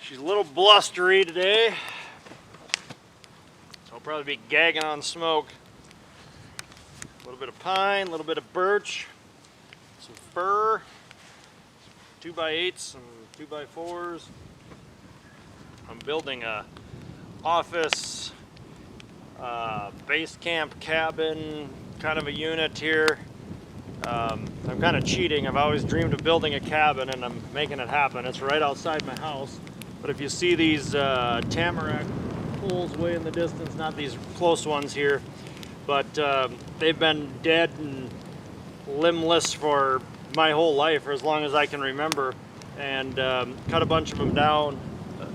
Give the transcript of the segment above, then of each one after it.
She's a little blustery today, so I'll probably be gagging on smoke. A little bit of pine, a little bit of birch, some fir, 2x8s, some 2x4s. I'm building a office, base camp cabin, kind of a unit here. I'm kind of cheating. I've always dreamed of building a cabin, and I'm making it happen. It's right outside my house. But if you see these tamarack poles way in the distance, not these close ones here, but they've been dead and limbless for my whole life, or as long as I can remember, and cut a bunch of them down.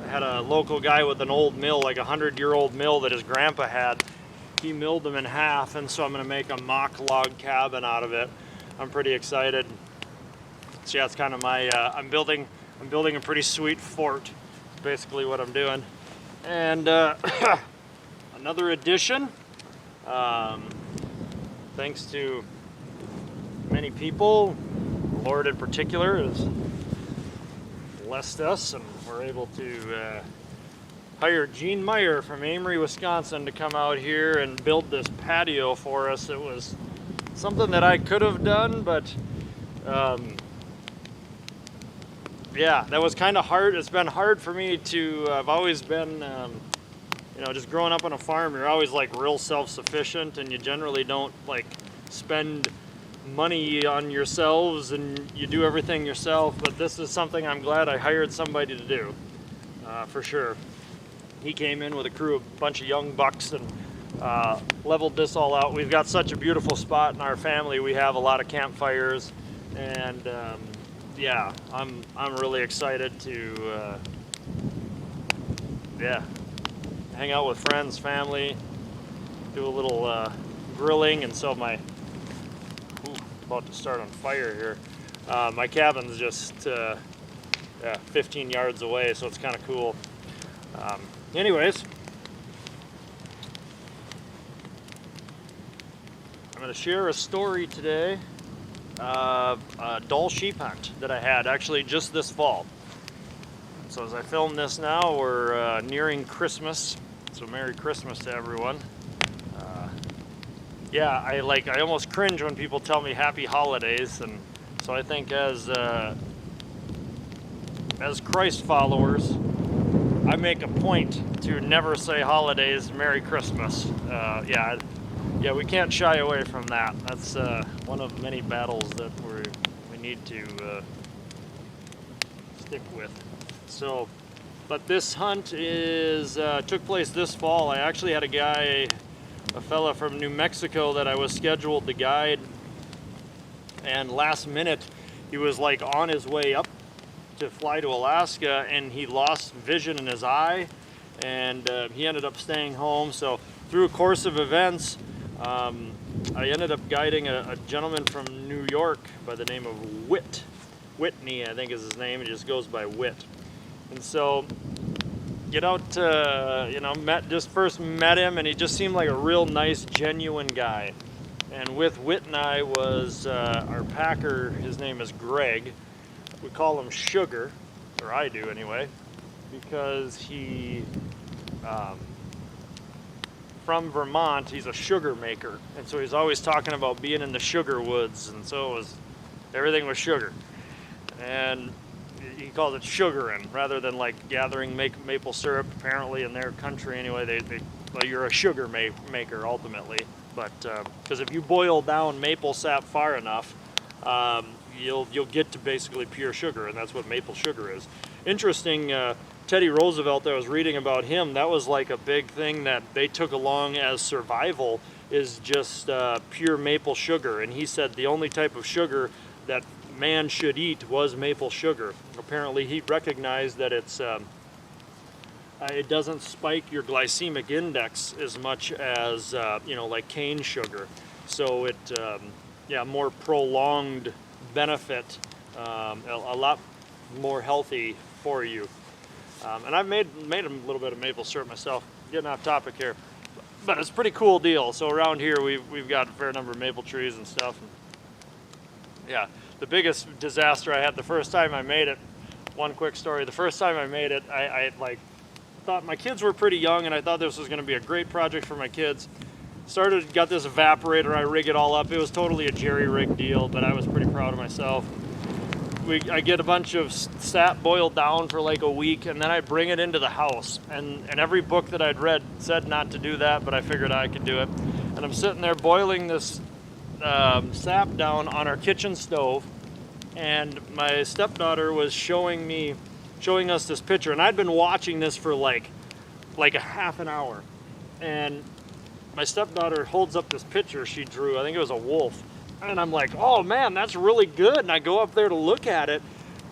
Had a local guy with an old mill, like a 100-year-old mill that his grandpa had. He milled them in half, and so I'm going to make a mock log cabin out of it. I'm pretty excited. So yeah, it's kind of my I'm building a pretty sweet fort. Basically what I'm doing. And another addition, thanks to many people, the Lord in particular has blessed us, and we're able to hire Gene Meyer from Amory, Wisconsin to come out here and build this patio for us. It was something that I could have done, but yeah, that was kind of hard. It's been hard for me to, I've always been, you know, just growing up on a farm, you're always like real self-sufficient, and you generally don't like spend money on yourselves, and you do everything yourself. But this is something I'm glad I hired somebody to do, for sure. He came in with a crew of a bunch of young bucks and leveled this all out. We've got such a beautiful spot in our family. We have a lot of campfires, and yeah, I'm really excited to yeah, hang out with friends, family, do a little grilling. And so my about to start on fire here. My cabin's just yeah, 15 yards away, so it's kind of cool. Anyways, I'm going to share a story today. A dull sheep hunt that I had actually just this fall. So as I film this now, we're nearing Christmas, so Merry Christmas to everyone. Yeah, I almost cringe when people tell me Happy Holidays, and so I think as Christ followers, I make a point to never say holidays, Merry Christmas. Yeah, we can't shy away from that. That's one of many battles that we need to stick with. So, but this hunt took place this fall. I actually had a fella from New Mexico that I was scheduled to guide, and last minute he was like on his way up to fly to Alaska, and he lost vision in his eye, and he ended up staying home. So through a course of events, I ended up guiding a gentleman from New York by the name of Whitney, I think is his name. He just goes by Whit. And so get out, you know, first met him, and he just seemed like a real nice, genuine guy. And with Whit and I was our packer. His name is Greg. We call him Sugar, or I do anyway, because he, from Vermont, he's a sugar maker, and so he's always talking about being in the sugar woods, and so everything was sugar. And he calls it sugaring rather than like gathering maple syrup. Apparently in their country anyway, well, you're a sugar maker ultimately, but because if you boil down maple sap far enough, you'll get to basically pure sugar, and that's what maple sugar is. Interesting, Teddy Roosevelt, I was reading about him, that was like a big thing that they took along as survival, is just pure maple sugar. And he said the only type of sugar that man should eat was maple sugar. Apparently he recognized that it doesn't spike your glycemic index as much as you know, like cane sugar. So it yeah, more prolonged benefit, a lot more healthy for you. And I've made a little bit of maple syrup myself. Getting off topic here, but it's a pretty cool deal. So around here we've got a fair number of maple trees and stuff. And yeah, the biggest disaster I had the first time I made it one quick story. The first time I made it, I like thought my kids were pretty young, and I thought this was going to be a great project for my kids. Got this evaporator, I rig it all up. It was totally a jerry-rig deal, but I was pretty proud of myself. I get a bunch of sap boiled down for like a week, and then I bring it into the house. And every book that I'd read said not to do that, but I figured I could do it. And I'm sitting there boiling this sap down on our kitchen stove, and my stepdaughter was showing us this picture, and I'd been watching this for like a half an hour. And my stepdaughter holds up this picture she drew. I think it was a wolf. And I'm like, oh man, that's really good. And I go up there to look at it.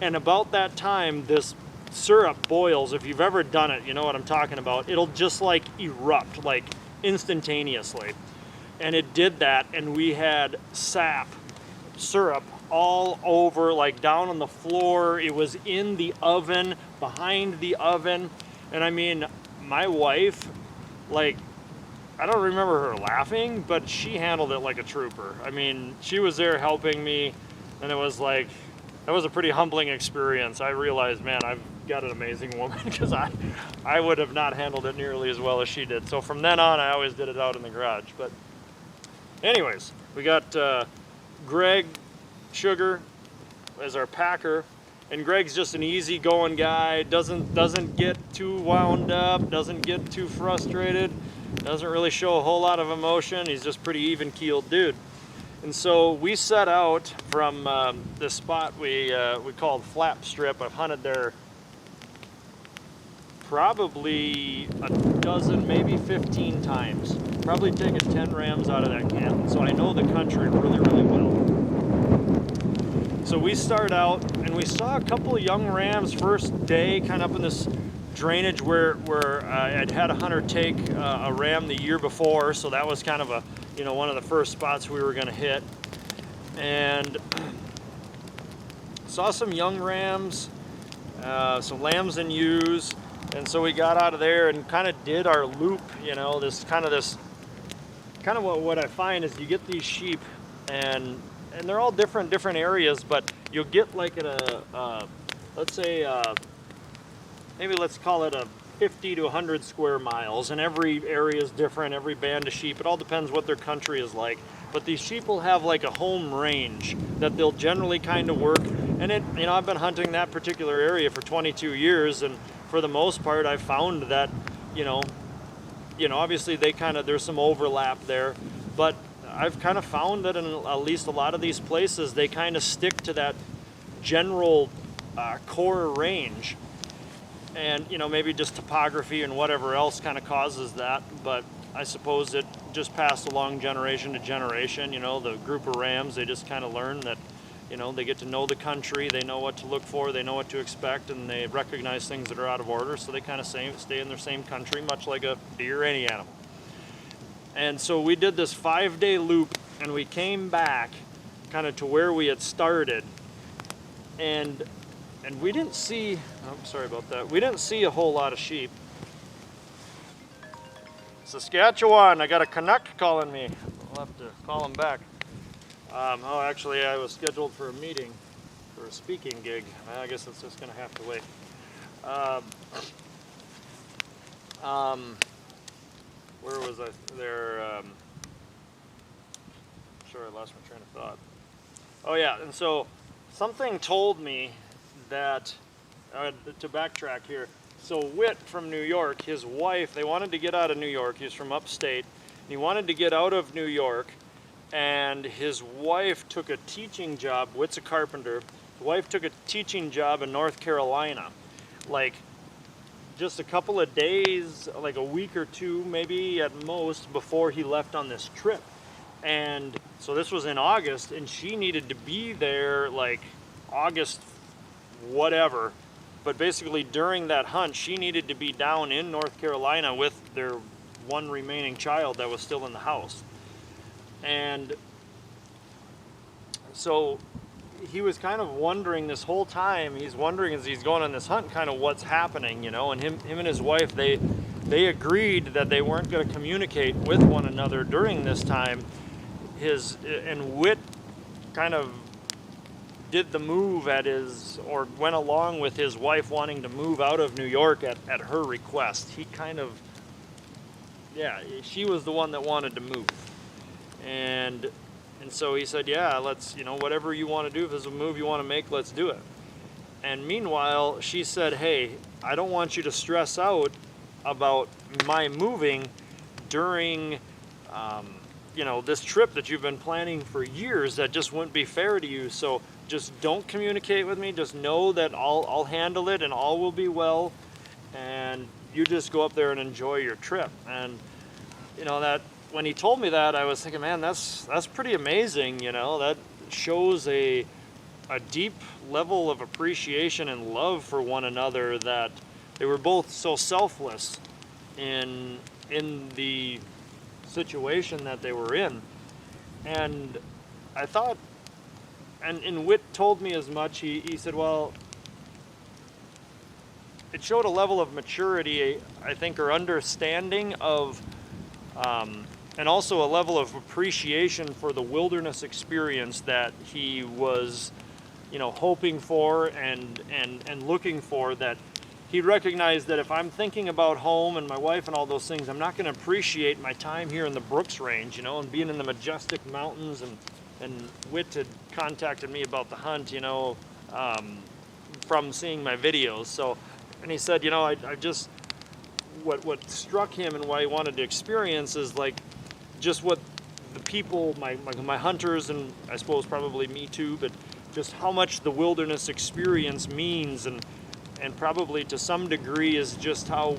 And about that time, this syrup boils. If you've ever done it, you know what I'm talking about. It'll just like erupt, like instantaneously. And it did that. And we had syrup all over, like down on the floor. It was in the oven, behind the oven. And I mean, my wife, like, I don't remember her laughing, but she handled it like a trooper. I mean, she was there helping me, and it was like, that was a pretty humbling experience. I realized, man, I've got an amazing woman, because I would have not handled it nearly as well as she did. So from then on, I always did it out in the garage. But anyways, we got Greg Sugar as our packer, and Greg's just an easygoing guy, doesn't get too wound up, doesn't get too frustrated. Doesn't really show a whole lot of emotion. He's just pretty even-keeled dude. And so we set out from this spot we called Flap Strip. I've hunted there probably a dozen, maybe 15 times. Probably taken 10 rams out of that camp. So I know the country really, really well. So we start out, and we saw a couple of young rams first day, kind of up in this drainage where I'd had a hunter take a ram the year before, so that was kind of one of the first spots we were going to hit. And saw some young rams, some lambs and ewes, and so we got out of there and kind of did our loop. This kind of what I find is you get these sheep, and they're all different areas, but you'll get like at a let's say maybe let's call it a 50 to 100 square miles, and every area is different, every band of sheep. It all depends what their country is like. But these sheep will have like a home range that they'll generally kind of work. And I've been hunting that particular area for 22 years, and for the most part, I've found that, obviously there's some overlap there, but I've kind of found that in at least a lot of these places, they kind of stick to that general core range. And maybe just topography and whatever else kind of causes that, but I suppose it just passed along generation to generation. The group of rams, they just kind of learn that they get to know the country, they know what to look for, they know what to expect, and they recognize things that are out of order, so they kind of stay in their same country, much like a deer or any animal. And so we did this 5-day loop, and we came back kind of to where we had started, and we didn't see, sorry about that, we didn't see a whole lot of sheep. Saskatchewan, I got a Canuck calling me. I'll have to call him back. Actually, I was scheduled for a meeting, for a speaking gig. I guess it's just gonna have to wait. Where was I there? Sure, I lost my train of thought. Oh yeah, and so something told me that, to backtrack here, so Whit from New York, his wife, they wanted to get out of New York. He's from upstate. And he wanted to get out of New York, and his wife took a teaching job. Whit's a carpenter. His wife took a teaching job in North Carolina, like just a couple of days, like a week or two maybe at most, before he left on this trip. And so this was in August, and she needed to be there like August whatever, but basically during that hunt she needed to be down in North Carolina with their one remaining child that was still in the house. And so he was kind of wondering this whole time, he's wondering as he's going on this hunt kind of what's happening, and him and his wife, they agreed that they weren't going to communicate with one another during this time. And Whit kind of did the move or went along with his wife wanting to move out of New York at her request. He kind of, she was the one that wanted to move. And so he said, yeah, let's, whatever you want to do, if there's a move you want to make, let's do it. And meanwhile, she said, hey, I don't want you to stress out about my moving during, this trip that you've been planning for years. That just wouldn't be fair to you. So just don't communicate with me. Just know that I'll handle it and all will be well. And you just go up there and enjoy your trip. And, that when he told me that, I was thinking, man, that's pretty amazing. That shows a deep level of appreciation and love for one another, that they were both so selfless in the situation that they were in. And I thought, and Whit told me as much, he said, well, it showed a level of maturity, I think, or understanding of, and also a level of appreciation for the wilderness experience that he was, hoping for and looking for, that he recognized that if I'm thinking about home and my wife and all those things, I'm not going to appreciate my time here in the Brooks Range, and being in the majestic mountains. And Whit had contacted me about the hunt, from seeing my videos. So, and he said, I just, what struck him and what he wanted to experience is like just what the people, my hunters, and I suppose probably me too, but just how much the wilderness experience means, and probably to some degree is just how,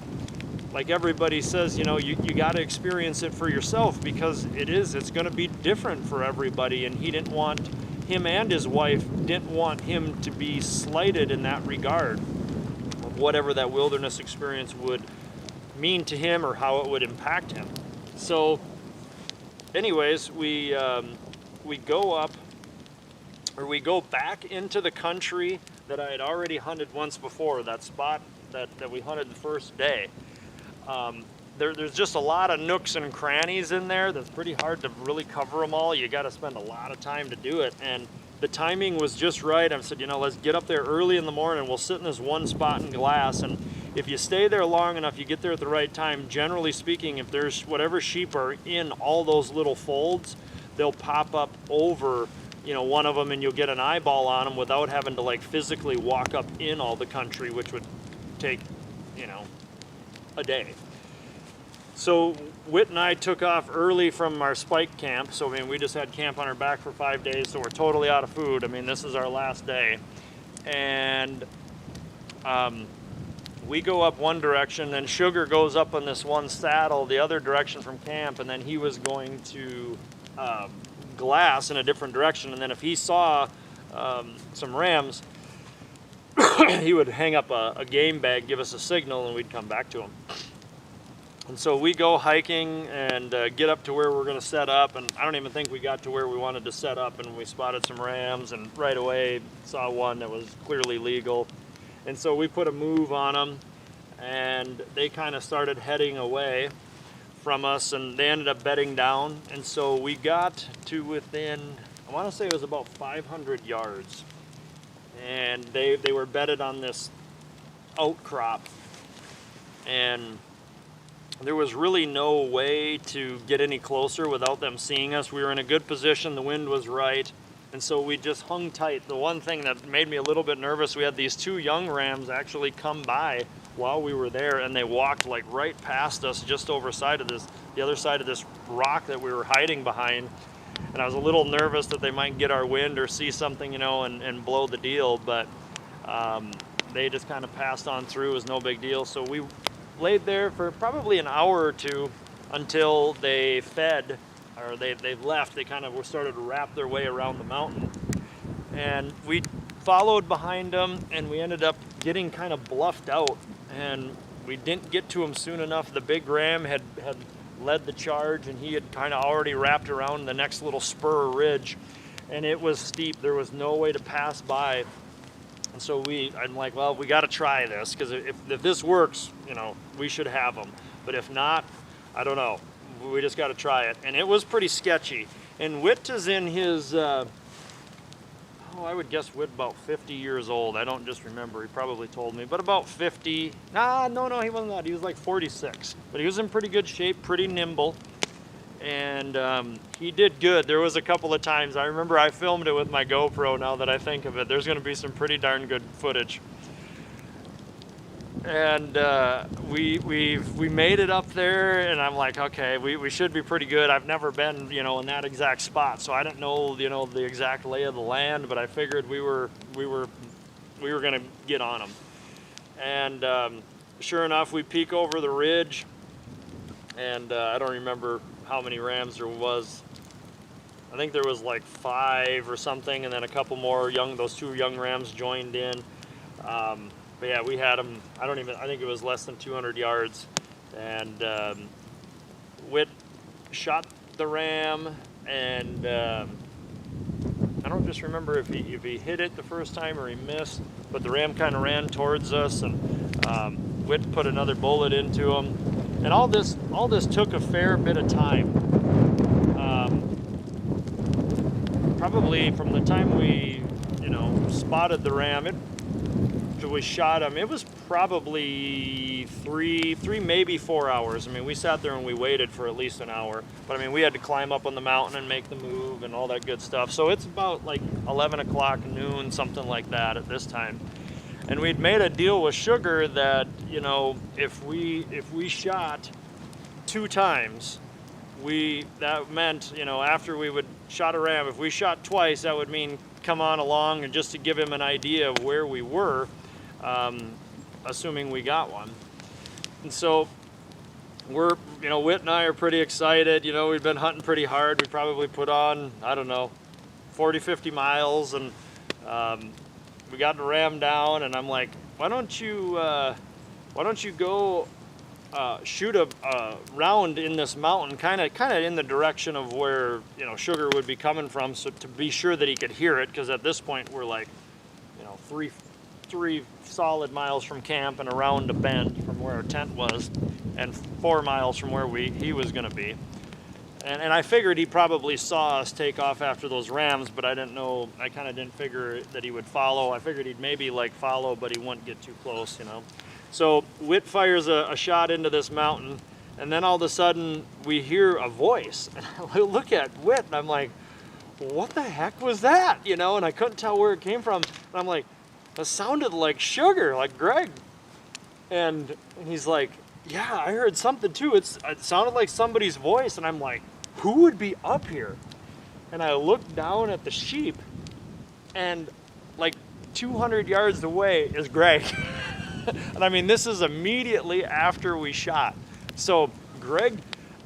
like everybody says, you got to experience it for yourself, because it's going to be different for everybody. And him and his wife didn't want him to be slighted in that regard, of whatever that wilderness experience would mean to him or how it would impact him. So anyways, we go back into the country that I had already hunted once before, that spot that we hunted the first day. There's just a lot of nooks and crannies in there that's pretty hard to really cover them all. You got to spend a lot of time to do it, and the timing was just right. I said, let's get up there early in the morning. We'll sit in this one spot in glass, and if you stay there long enough, you get there at the right time. Generally speaking, if there's whatever sheep are in all those little folds, they'll pop up over one of them, and you'll get an eyeball on them without having to physically walk up in all the country, which would take a day. So Whit and I took off early from our spike camp. So we just had camp on our back for 5 days, so we're totally out of food. This is our last day, and we go up one direction, then Sugar goes up on this one saddle the other direction from camp, and then he was going to glass in a different direction. And then if he saw some rams, he would hang up a game bag, give us a signal, and we'd come back to him. And so we go hiking and get up to where we're going to set up, and I don't even think we got to where we wanted to set up, and we spotted some rams, and right away saw one that was clearly legal. And so we put a move on them, and they kind of started heading away from us, and they ended up bedding down. And so we got to within, I want to say it was about 500 yards, and they were bedded on this outcrop, and there was really no way to get any closer without them seeing us. We were in a good position, the wind was right, and so we just hung tight. The one thing that made me a little bit nervous, we had these two young rams actually come by while we were there, and they walked right past us, just the other side of this rock that we were hiding behind. And I was a little nervous that they might get our wind or see something, and blow the deal, but they just kind of passed on through. It was no big deal. So we laid there for probably an hour or two until they fed, or they left. They kind of started to wrap their way around the mountain, and we followed behind them, and we ended up getting kind of bluffed out, and we didn't get to him soon enough. The big ram had led the charge, and he had kind of already wrapped around the next little spur or ridge, and it was steep. There was no way to pass by. And so I'm like, well, we got to try this, because if this works, we should have them. But if not, I don't know. We just got to try it. And it was pretty sketchy. And Whit is in his, oh, I would guess Whit about 50 years old. I don't just remember. He probably told me, but about 50. Nah, no, he wasn't that. He was like 46. But he was in pretty good shape, pretty nimble. And he did good. There was a couple of times, I remember I filmed it with my GoPro now that I think of it. There's going to be some pretty darn good footage. And we made it up there, and I'm like, okay, we should be pretty good. I've never been, in that exact spot, so I didn't know, the exact lay of the land, but I figured we were gonna get on them. And sure enough, we peek over the ridge, and I don't remember how many rams there was. I think there was like 5 or something, and then a couple more those 2 young rams joined in. But yeah, we had them, I think it was less than 200 yards. And Whit shot the ram, and I don't just remember if he hit it the first time or he missed, but the ram kind of ran towards us, and Whit put another bullet into him. And all this took a fair bit of time. Probably from the time we, spotted the ram, we shot him, it was probably three, maybe 4 hours. I mean, we sat there and we waited for at least an hour. But I mean, we had to climb up on the mountain and make the move and all that good stuff. So it's about like 11 o'clock, noon, something like that at this time. And we'd made a deal with Sugar that, if we shot 2 times, that meant, after we would shot a ram, if we shot twice, that would mean come on along, and just to give him an idea of where we were, assuming we got one. And so we're, Whit and I are pretty excited. We've been hunting pretty hard. We probably put on, I don't know, 40, 50 miles, and we got the ram down, and I'm like, why don't you go shoot a round in this mountain, kind of in the direction of where Sugar would be coming from, so to be sure that he could hear it, because at this point we're like, three solid miles from camp and around a bend from where our tent was, and 4 miles from where he was going to be. And I figured he probably saw us take off after those rams, but I didn't know. I kind of didn't figure that he would follow. I figured he'd maybe follow, but he wouldn't get too close, So Whit fires a shot into this mountain, and then all of a sudden we hear a voice. And I look at Whit, and I'm like, what the heck was that? And I couldn't tell where it came from. And I'm like, that sounded like Sugar, like Greg. And he's like, yeah, I heard something too. It sounded like somebody's voice. And I'm like, who would be up here? And I looked down at the sheep, and like 200 yards away is Greg. And I mean, this is immediately after we shot. So Greg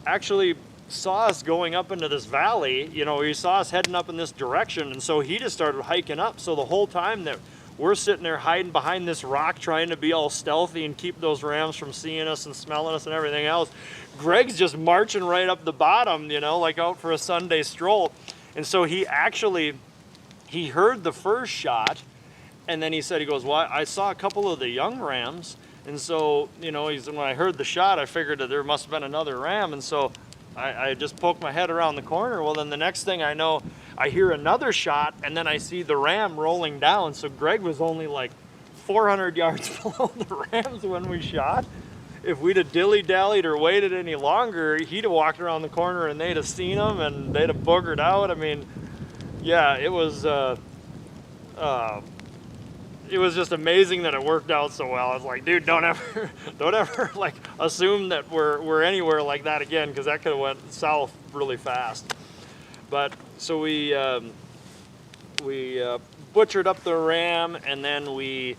actually saw us going up into this valley. He saw us heading up in this direction, and so he just started hiking up. So the whole time that we're sitting there hiding behind this rock, trying to be all stealthy and keep those rams from seeing us and smelling us and everything else, Greg's just marching right up the bottom, like out for a Sunday stroll. And so he heard the first shot, and then he goes, well, I saw a couple of the young rams. And so, when I heard the shot, I figured that there must have been another ram. And so I just poked my head around the corner. Well, then the next thing I know, I hear another shot, and then I see the ram rolling down. So Greg was only like 400 yards below the rams when we shot. If we'd have dilly-dallied or waited any longer, he'd have walked around the corner and they'd have seen him and they'd have boogered out. I mean, yeah, it was just amazing that it worked out so well. I was like, dude, don't ever assume that we're anywhere like that again, because that could have went south really fast. But so we butchered up the ram, and then we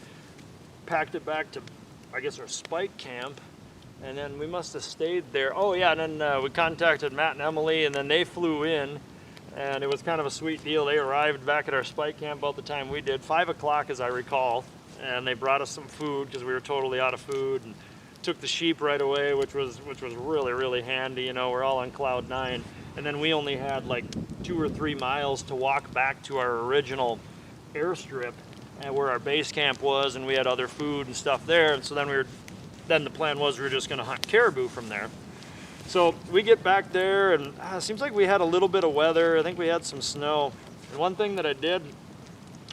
packed it back to, I guess, our spike camp, and then we must have stayed there. Oh yeah, and then we contacted Matt and Emily, and then they flew in. And it was kind of a sweet deal. They arrived back at our spike camp about the time we did, 5 o'clock as I recall, and they brought us some food because we were totally out of food, and took the sheep right away, which was really, really handy. We're all on cloud 9, and then we only had like 2 or 3 miles to walk back to our original airstrip, and where our base camp was, and we had other food and stuff there. And so then the plan was we were just going to hunt caribou from there. So we get back there, and it seems like we had a little bit of weather. I think we had some snow. And one thing that I did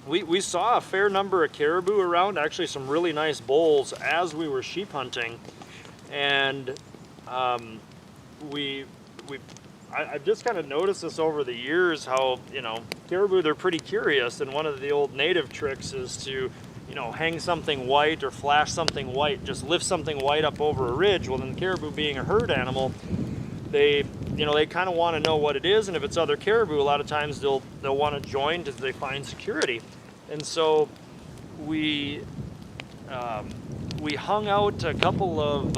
we saw a fair number of caribou around, actually some really nice bulls as we were sheep hunting. And I've just kind of noticed this over the years, how, you know, caribou, they're pretty curious, and one of the old native tricks is to, you know, hang something white or flash something white, just lift something white up over a ridge. Well, then caribou being a herd animal, they kind of want to know what it is, and if it's other caribou, a lot of times they'll want to join because they find security. And so we hung out a couple of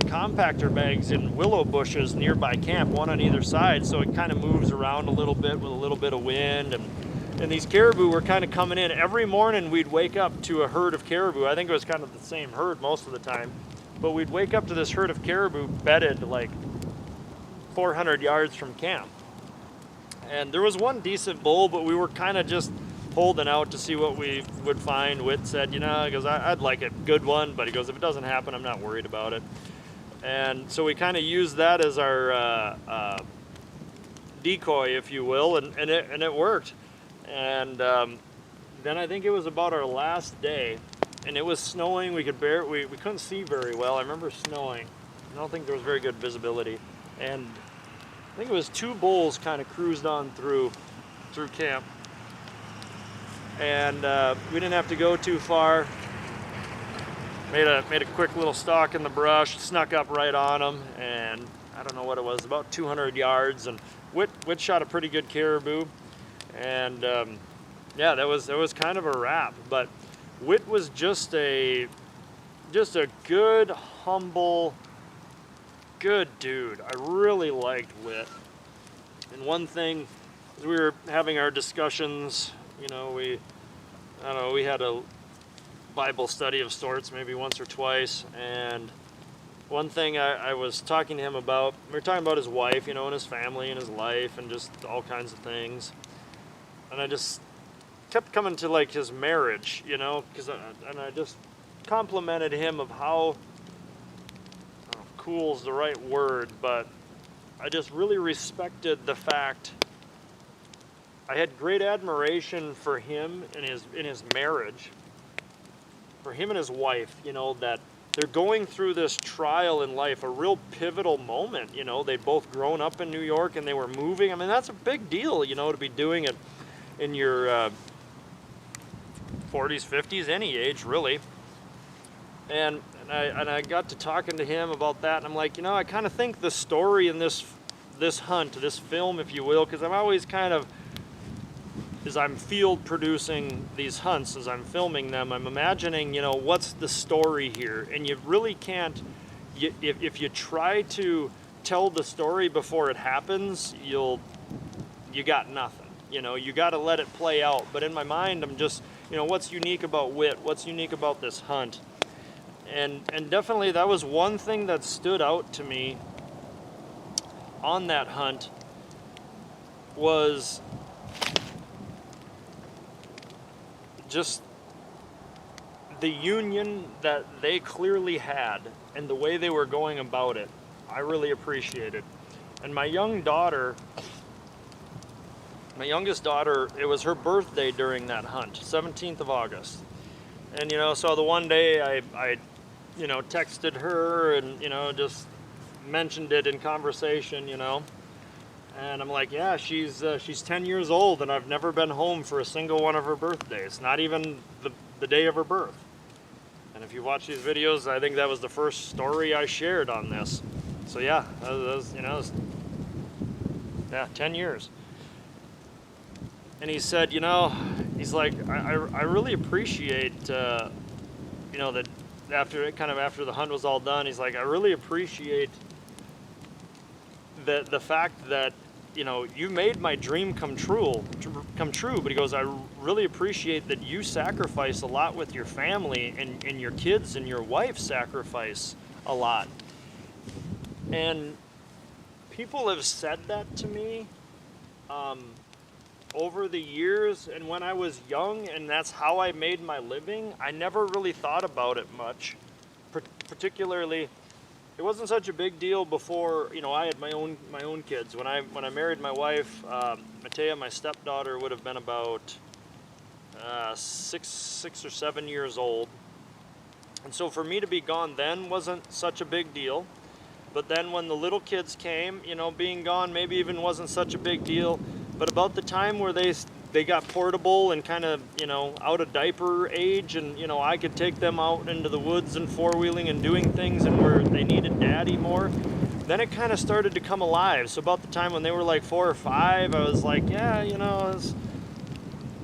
compactor bags in willow bushes nearby camp, one on either side, so it kind of moves around a little bit with a little bit of wind. And these caribou were kind of coming in. Every morning we'd wake up to a herd of caribou. I think it was kind of the same herd most of the time, but we'd wake up to this herd of caribou bedded like 400 yards from camp. And there was one decent bull, but we were kind of just holding out to see what we would find. Whit said, you know, he goes, I'd like a good one, but he goes, if it doesn't happen, I'm not worried about it. And so we kind of used that as our decoy, if you will, and it worked. And then I think it was about our last day, and it was snowing. We couldn't see very well. I remember snowing. I don't think there was very good visibility, and I think it was two bulls kind of cruised on through camp. And we didn't have to go too far. Made a quick little stalk in the brush, snuck up right on them, and I don't know what it was, about 200 yards. And Whit shot a pretty good caribou, and yeah, that was kind of a wrap. But Whit was just a good, humble, good dude. I really liked Whit. And one thing, as we were having our discussions, you know, we had a Bible study of sorts, maybe once or twice, and one thing I was talking to him about, we were talking about his wife, you know, and his family and his life and just all kinds of things, and I just kept coming to like his marriage, you know, and I just complimented him of how, cool's the right word, but I just really respected the fact, I had great admiration for him in his marriage, for him and his wife, you know, that they're going through this trial in life, a real pivotal moment, you know. They'd both grown up in New York and they were moving. I mean, that's a big deal, you know, to be doing it in your 40s, 50s, any age, really. And I got to talking to him about that, and I'm like, you know, I kind of think the story in this hunt, this film, if you will, because I'm always kind of, as I'm field producing these hunts, as I'm filming them, I'm imagining, you know, what's the story here? And you really can't, if you try to tell the story before it happens, you got nothing. You know, you got to let it play out. But in my mind, I'm just, you know, what's unique about Whit? What's unique about this hunt? And definitely that was one thing that stood out to me on that hunt, was just the union that they clearly had and the way they were going about it. I really appreciated. And my youngest daughter, it was her birthday during that hunt, 17th of August. And, you know, so the one day I you know, texted her and, you know, just mentioned it in conversation, you know. And I'm like, yeah, she's 10 years old, and I've never been home for a single one of her birthdays, not even the day of her birth. And if you watch these videos, I think that was the first story I shared on this. So yeah, that was, you know, yeah, 10 years. And he said, you know, he's like, I really appreciate, you know, that after the hunt was all done, he's like, I really appreciate the fact that, you know, you made my dream come true. But he goes, I really appreciate that you sacrifice a lot with your family, and your kids and your wife sacrifice a lot. And people have said that to me over the years, and when I was young and that's how I made my living, I never really thought about it much. Particularly, it wasn't such a big deal before, you know, I had my own kids. When I married my wife, Matea, my stepdaughter, would have been about six or 7 years old. And so for me to be gone then wasn't such a big deal. But then when the little kids came, you know, being gone maybe even wasn't such a big deal. But about the time where they got portable and kind of, you know, out of diaper age, and, you know, I could take them out into the woods and four-wheeling and doing things, and where they needed daddy more, then it kind of started to come alive. So about the time when they were like 4 or 5, I was like, yeah, you know,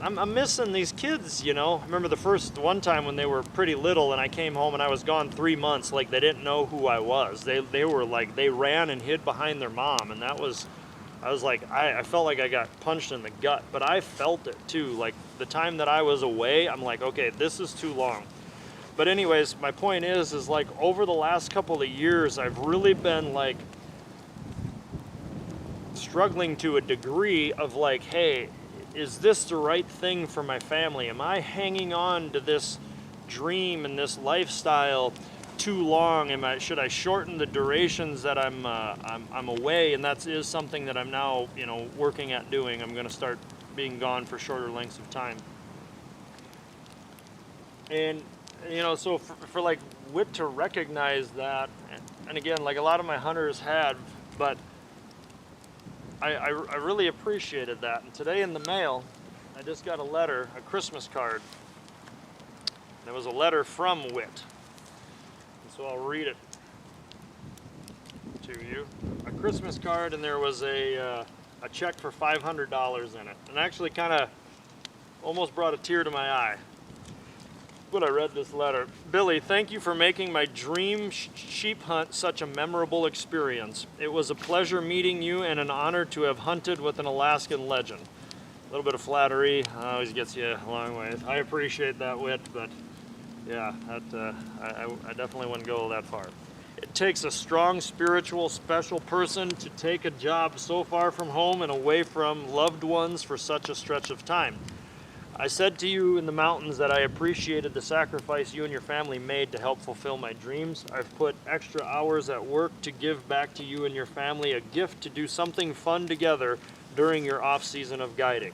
I'm missing these kids, you know. I remember the first one time when they were pretty little and I came home and I was gone 3 months, like they didn't know who I was. They were like, they ran and hid behind their mom, and that was, I was like, I felt like I got punched in the gut, but I felt it too. Like the time that I was away, I'm like, okay, this is too long. But anyways, my point is like over the last couple of years, I've really been like struggling to a degree of like, hey, is this the right thing for my family? Am I hanging on to this dream and this lifestyle too long? Should I shorten the durations that I'm away? And that is something that I'm now, you know, working at doing. I'm going to start being gone for shorter lengths of time. And you know, so for like Whit to recognize that, and again, like a lot of my hunters had, but I really appreciated that. And today in the mail, I just got a letter, a Christmas card. There was a letter from Whit. And so I'll read it to you. A Christmas card, and there was a check for $500 in it. And actually kind of almost brought a tear to my eye when I read this letter. Billy, thank you for making my dream sheep hunt such a memorable experience. It was a pleasure meeting you and an honor to have hunted with an Alaskan legend. A little bit of flattery always gets you a long way. I appreciate that, Whit, but yeah, that, I definitely wouldn't go that far. It takes a strong, spiritual, special person to take a job so far from home and away from loved ones for such a stretch of time. I said to you in the mountains that I appreciated the sacrifice you and your family made to help fulfill my dreams. I've put extra hours at work to give back to you and your family a gift to do something fun together during your off-season of guiding.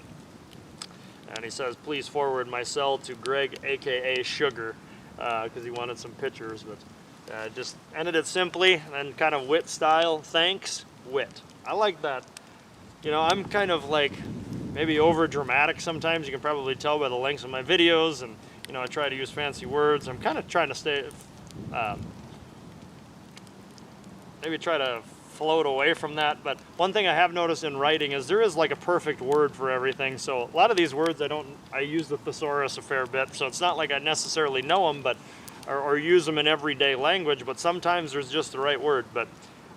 And he says, please forward my cell to Greg, aka Sugar, because he wanted some pictures. But just ended it simply and kind of Whit style. Thanks, Whit. I like that. You know, I'm kind of like maybe over dramatic sometimes. You can probably tell by the lengths of my videos, and you know, I try to use fancy words. I'm kind of trying to stay, maybe try to float away from that. But one thing I have noticed in writing is there is like a perfect word for everything. So a lot of these words I use the thesaurus a fair bit, so it's not like I necessarily know them, but or use them in everyday language, but sometimes there's just the right word. But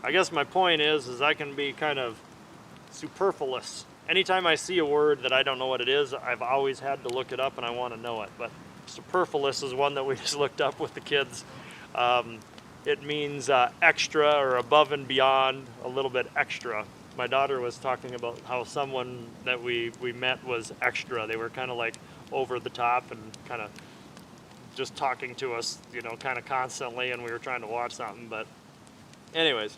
I guess my point is I can be kind of superfluous. Anytime I see a word that I don't know what it is, I've always had to look it up and I want to know it. But superfluous is one that we just looked up with the kids. It means extra or above and beyond, a little bit extra. My daughter was talking about how someone that we met was extra. They were kind of like over the top and kind of just talking to us, you know, kind of constantly, and we were trying to watch something. But anyways,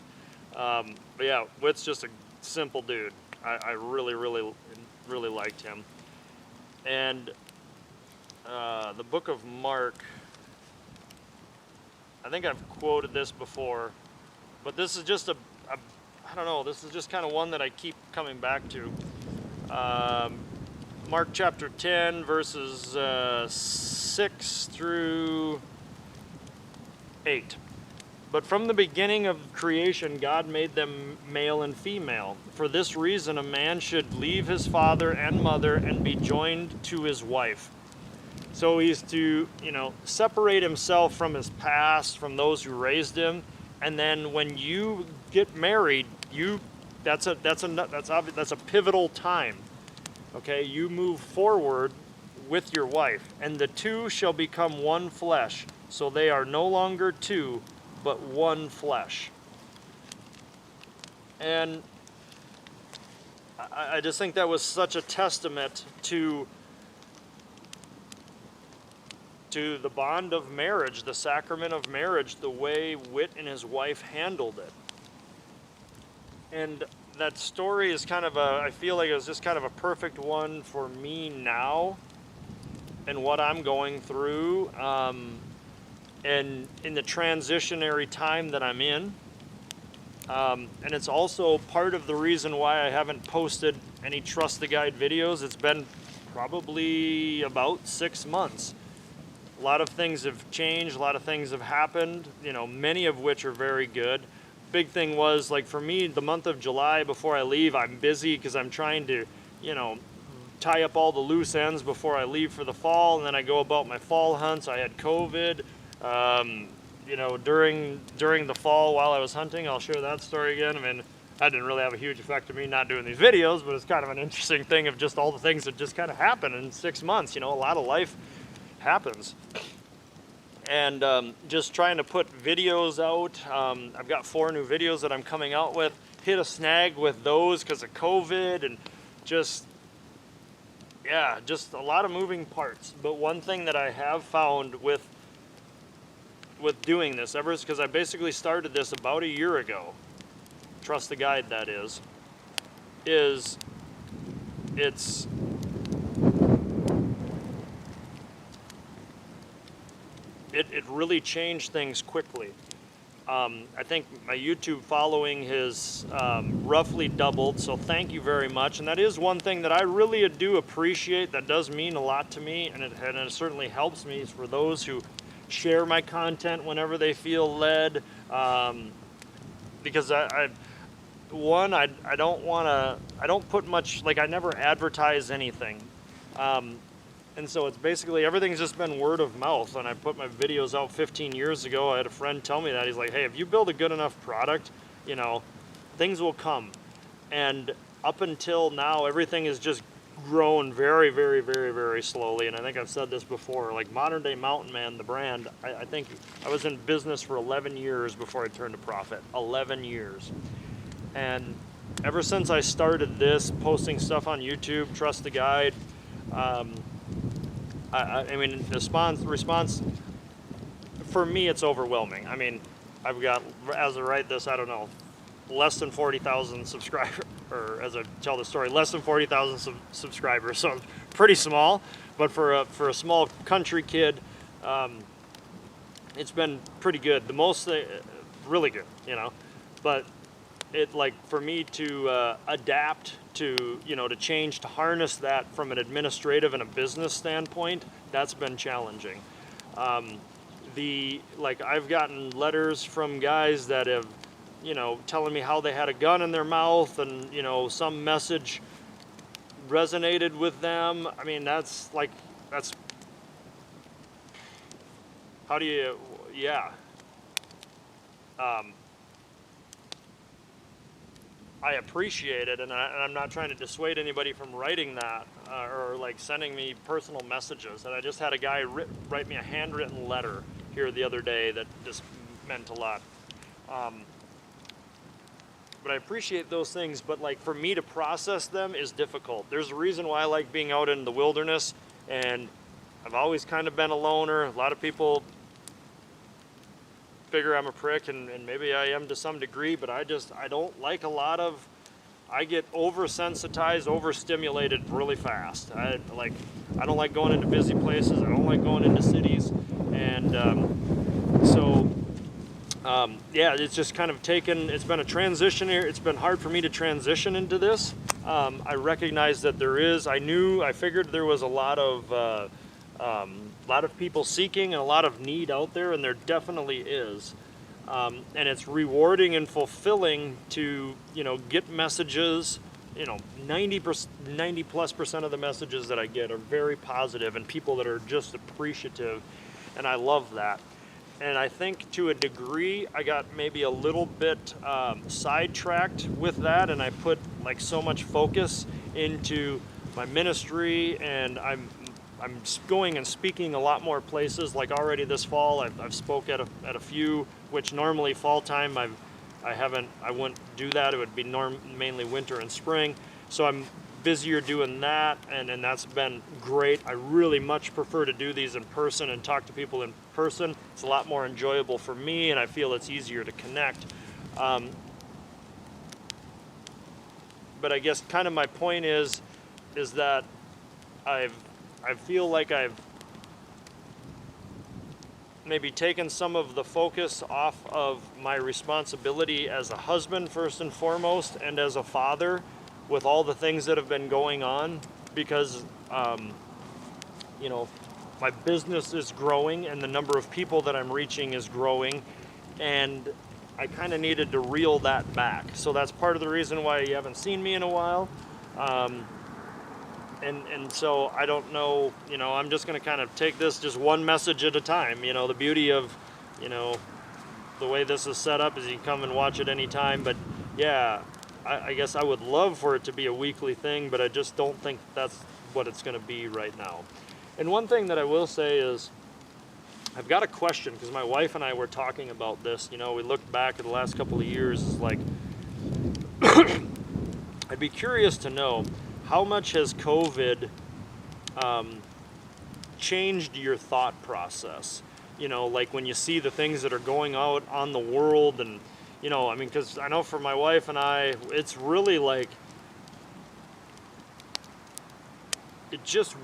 but yeah, Whit's just a simple dude. I really liked him. And the book of Mark, I think I've quoted this before, but this is just I don't know, this is just kind of one that I keep coming back to. Mark chapter 10, verses 6 through 8. But from the beginning of creation, God made them male and female. For this reason, a man should leave his father and mother and be joined to his wife. So he's to, you know, separate himself from his past, from those who raised him, and then when you get married, that's a pivotal time. Okay, you move forward with your wife, and the two shall become one flesh. So they are no longer two, but one flesh. And I just think that was such a testament to the bond of marriage, the sacrament of marriage, the way Whit and his wife handled it. And that story is kind of I feel like it was just kind of a perfect one for me now, and what I'm going through, and in the transitionary time that I'm in. And it's also part of the reason why I haven't posted any Trust the Guide videos. It's been probably about 6 months. A lot of things have changed, a lot of things have happened, many of which are very good. Big thing was, like, for me, the month of July before I leave, I'm busy because I'm trying to, tie up all the loose ends before I leave for the fall, and then I go about my fall hunts. I had COVID, during the fall while I was hunting. I'll share that story again. I mean, that didn't really have a huge effect on me not doing these videos, but it's kind of an interesting thing of just all the things that just kind of happen in 6 months. A lot of life happens. And just trying to put videos out. I've got 4 new videos that I'm coming out with. Hit a snag with those because of COVID, and just a lot of moving parts. But one thing that I have found with doing this, because I basically started this about a year ago, Trust the Guide that is it really changed things quickly. I think my YouTube following has roughly doubled, so thank you very much. And that is one thing that I really do appreciate. That does mean a lot to me, and it certainly helps me, is for those who share my content whenever they feel led. Because I don't put much, like, I never advertise anything. And so it's basically, everything's just been word of mouth. When I put my videos out 15 years ago, I had a friend tell me that. He's like, hey, if you build a good enough product, things will come. And up until now, everything has just grown very, very, very, very slowly. And I think I've said this before, like Modern Day Mountain Man, the brand, I think I was in business for 11 years before I turned a profit. 11 years. And ever since I started this, posting stuff on YouTube, Trust the Guide, I mean, the response, for me, it's overwhelming. I mean, I've got, as I write this, I don't know, less than 40,000 subscribers, or as I tell the story, less than 40,000 subscribers, so pretty small. But for a small country kid, it's been pretty good. The most, really good, But it, like, for me to adapt to, to change, to harness that from an administrative and a business standpoint, that's been challenging. I've gotten letters from guys that have, telling me how they had a gun in their mouth, and, some message resonated with them. I mean, that's how do you, I appreciate it, and I'm not trying to dissuade anybody from writing that or like sending me personal messages. And I just had a guy write me a handwritten letter here the other day that just meant a lot. But I appreciate those things, but like for me to process them is difficult. There's a reason why I like being out in the wilderness, and I've always kind of been a loner. A lot of people figure I'm a prick, and maybe I am to some degree, but I don't like I get oversensitized, overstimulated really fast. I don't like going into busy places. I don't like going into cities. And it's just kind of it's been a transition here. It's been hard for me to transition into this. I recognize that I figured there was a lot of people seeking and a lot of need out there, and there definitely is. And it's rewarding and fulfilling to, get messages. 90+% of the messages that I get are very positive, and people that are just appreciative, and I love that. And I think to a degree I got maybe a little bit sidetracked with that, and I put like so much focus into my ministry, and I'm going and speaking a lot more places. Like already this fall, I've spoke at a few, which normally fall time I wouldn't do that. It would be mainly winter and spring. So I'm busier doing that, and that's been great. I really much prefer to do these in person and talk to people in person. It's a lot more enjoyable for me, and I feel it's easier to connect. But I guess kind of my point is that I feel like I've maybe taken some of the focus off of my responsibility as a husband first and foremost, and as a father, with all the things that have been going on, because you know, my business is growing and the number of people that I'm reaching is growing, and I kind of needed to reel that back. So that's part of the reason why you haven't seen me in a while. And so I don't know, you know, I'm just going to kind of take this just one message at a time. You know, the beauty of, you know, the way this is set up is you can come and watch it anytime. But yeah, I guess I would love for it to be a weekly thing, but I just don't think that's what it's going to be right now. And one thing that I will say is, I've got a question, because my wife and I were talking about this. You know, we looked back at the last couple of years, like, I'd be curious to know, how much has COVID changed your thought process? You know, like when you see the things that are going out on the world, and, you know, I mean, because I know for my wife and I, it's really like,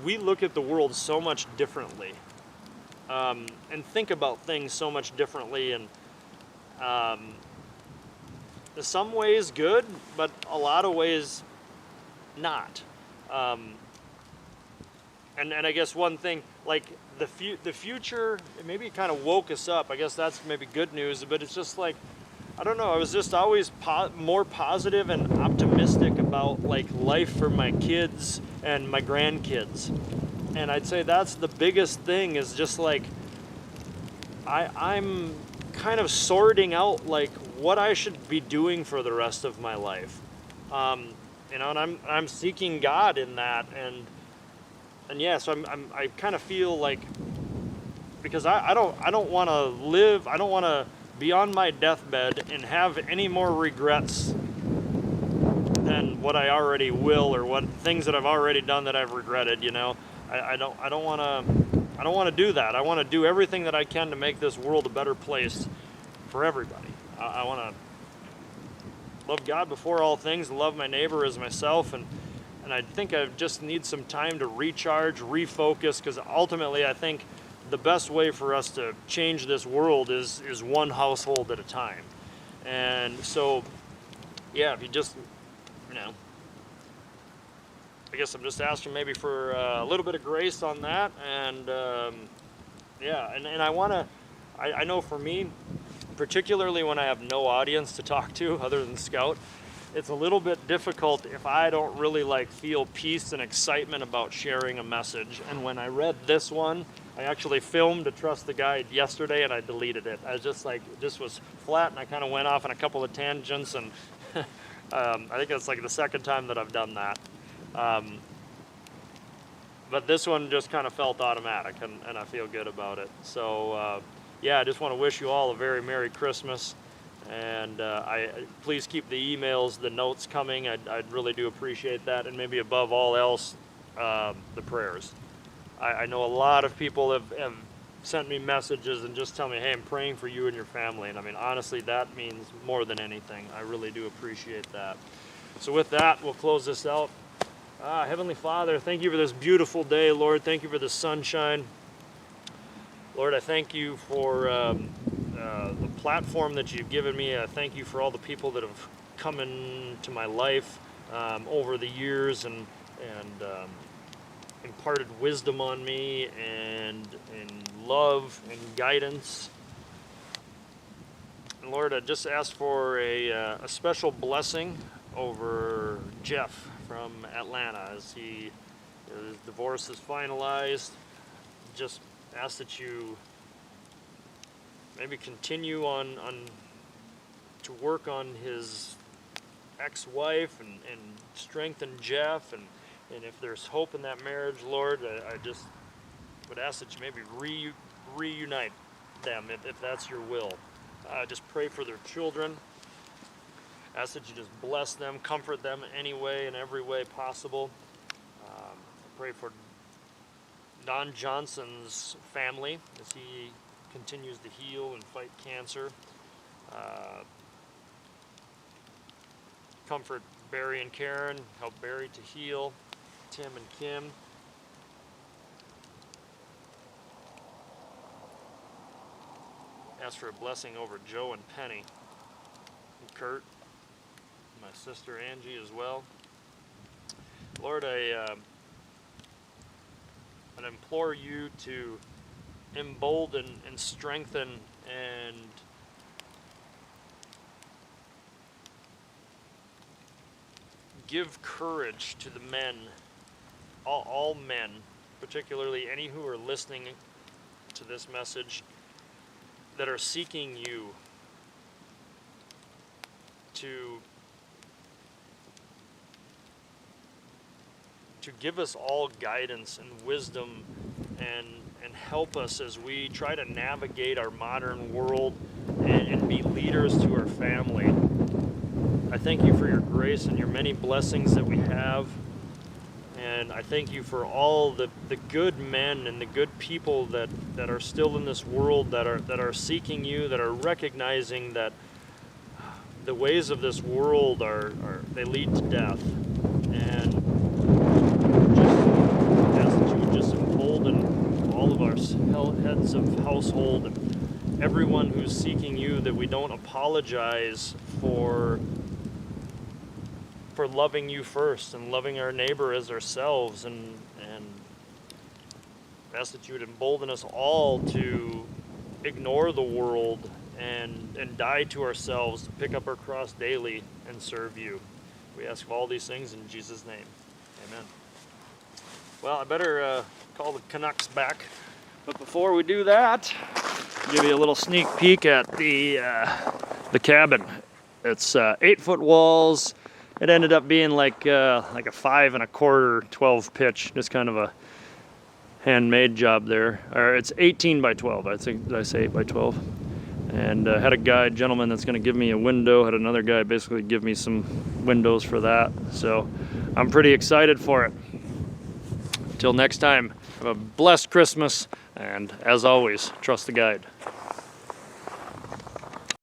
we look at the world so much differently, and think about things so much differently, and in some ways good, but a lot of ways not. And I guess one thing, like the future, maybe it kind of woke us up. I guess that's maybe good news, but it's just like, I don't know, I was just always more positive and optimistic about like life for my kids and my grandkids. And I'd say that's the biggest thing, is just like, I'm kind of sorting out like what I should be doing for the rest of my life. You know, and I'm seeking God in that, and yeah, so I kind of feel like, because I don't want to live, I don't want to be on my deathbed and have any more regrets than what I already will, or what things that I've already done that I've regretted. You know, I don't want to do that. I want to do everything that I can to make this world a better place for everybody. I want to love God before all things, love my neighbor as myself, and I think I just need some time to recharge, refocus, because ultimately I think the best way for us to change this world is one household at a time. And so, yeah, if you just, you know, I guess I'm just asking maybe for a little bit of grace on that, and yeah, and I want to, I know for me, particularly when I have no audience to talk to other than Scout, it's a little bit difficult if I don't really like feel peace and excitement about sharing a message. And when I read this one, I actually filmed a Trust the Guide yesterday, and I deleted it. I was just like, this was flat, and I kind of went off on a couple of tangents, and I think it's like the second time that I've done that. But this one just kind of felt automatic, and I feel good about it. So yeah, I just want to wish you all a very Merry Christmas. And please keep the emails, the notes coming. I'd really do appreciate that. And maybe above all else, the prayers. I know a lot of people have sent me messages and just tell me, hey, I'm praying for you and your family. And I mean, honestly, that means more than anything. I really do appreciate that. So with that, we'll close this out. Heavenly Father, thank you for this beautiful day, Lord. Thank you for the sunshine. Lord, I thank you for the platform that you've given me. I thank you for all the people that have come into my life over the years, and imparted wisdom on me, and love and guidance. And Lord, I just ask for a special blessing over Jeff from Atlanta as his divorce is finalized. Just ask that you maybe continue on to work on his ex-wife, and strengthen Jeff, and if there's hope in that marriage, Lord, I just would ask that you maybe reunite them if that's your will. Just pray for their children. Ask that you just bless them, comfort them any way, in every way possible. Pray for Don Johnson's family as he continues to heal and fight cancer. Comfort Barry and Karen, help Barry to heal, Tim and Kim. ask for a blessing over Joe and Penny, and Kurt, and my sister Angie as well. Lord, I implore you to embolden and strengthen and give courage to the men, all men, particularly any who are listening to this message, that are seeking you to give us all guidance and wisdom and help us as we try to navigate our modern world and be leaders to our family. I thank you for your grace and your many blessings that we have. And I thank you for all the good men and the good people that are still in this world, that are seeking you, that are recognizing that the ways of this world they lead to death. And just ask that you would just embolden all of our heads of household and everyone who's seeking you, that we don't apologize for loving you first and loving our neighbor as ourselves, and ask that you would embolden us all to ignore the world and die to ourselves, to pick up our cross daily and serve you. We ask of all these things in Jesus' name. Amen. Well, I better call the Canucks back, but before we do that, I'll give you a little sneak peek at the cabin. It's 8-foot walls. It ended up being like a 5 1/4 12 pitch, just kind of a handmade job there. Or it's 18 by 12, I think. Did I say 8 by 12? And had a gentleman that's going to give me a window. Had another guy basically give me some windows for that. So I'm pretty excited for it. Until next time, have a blessed Christmas, and as always, trust the guide.